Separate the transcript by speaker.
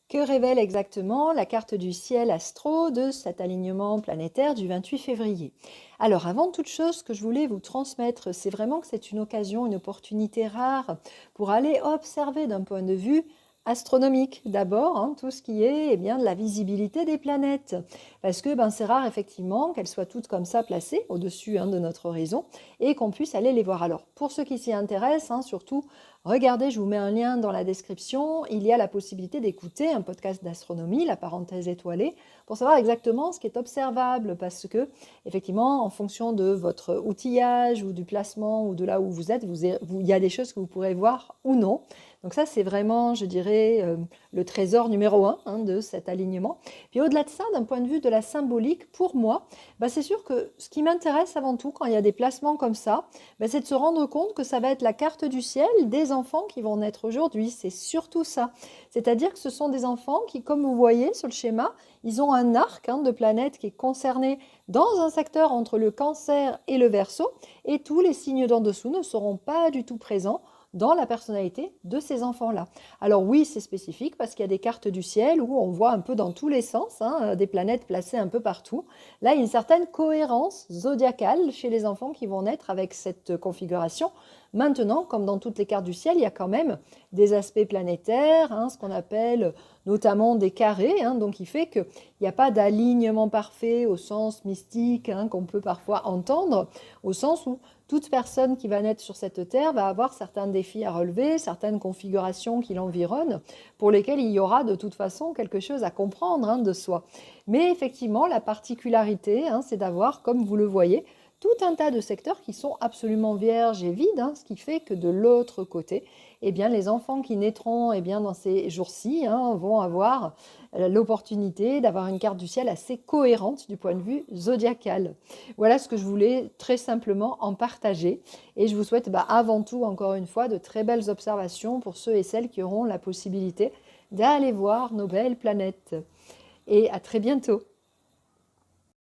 Speaker 1: Que révèle exactement la carte du ciel astro de cet alignement planétaire du 28 février? Alors, avant toute chose, ce que je voulais vous transmettre, c'est vraiment que c'est une occasion, une opportunité rare pour aller observer d'un point de vue astronomique d'abord, tout ce qui est bien, de la visibilité des planètes. Parce que c'est rare effectivement qu'elles soient toutes comme ça placées au-dessus de notre horizon et qu'on puisse aller les voir. Alors, pour ceux qui s'y intéressent, surtout, regardez, je vous mets un lien dans la description. Il y a la possibilité d'écouter un podcast d'astronomie, la parenthèse étoilée, pour savoir exactement ce qui est observable. Parce que, effectivement, en fonction de votre outillage ou du placement ou de là où vous êtes, il y a des choses que vous pourrez voir ou non. Donc ça, c'est vraiment, je dirais, le trésor numéro un de cet alignement. Puis au-delà de ça, d'un point de vue de la symbolique, pour moi, c'est sûr que ce qui m'intéresse avant tout quand il y a des placements comme ça, c'est de se rendre compte que ça va être la carte du ciel des enfants qui vont naître aujourd'hui. C'est surtout ça. C'est-à-dire que ce sont des enfants qui, comme vous voyez sur le schéma, ils ont un arc de planète qui est concerné dans un secteur entre le Cancer et le Verseau, et tous les signes d'en dessous ne seront pas du tout présents dans la personnalité de ces enfants-là. Alors oui, c'est spécifique parce qu'il y a des cartes du ciel où on voit un peu dans tous les sens des planètes placées un peu partout. Là, il y a une certaine cohérence zodiacale chez les enfants qui vont naître avec cette configuration. Maintenant, comme dans toutes les cartes du ciel, il y a quand même des aspects planétaires, ce qu'on appelle notamment des carrés, donc qui fait qu'il n'y a pas d'alignement parfait au sens mystique qu'on peut parfois entendre, au sens où toute personne qui va naître sur cette terre va avoir certains défis à relever, certaines configurations qui l'environnent, pour lesquelles il y aura de toute façon quelque chose à comprendre de soi. Mais effectivement, la particularité, c'est d'avoir, comme vous le voyez, tout un tas de secteurs qui sont absolument vierges et vides, ce qui fait que de l'autre côté, les enfants qui naîtront dans ces jours-ci vont avoir l'opportunité d'avoir une carte du ciel assez cohérente du point de vue zodiacal. Voilà ce que je voulais très simplement en partager. Et je vous souhaite avant tout, encore une fois, de très belles observations pour ceux et celles qui auront la possibilité d'aller voir nos belles planètes. Et à très bientôt.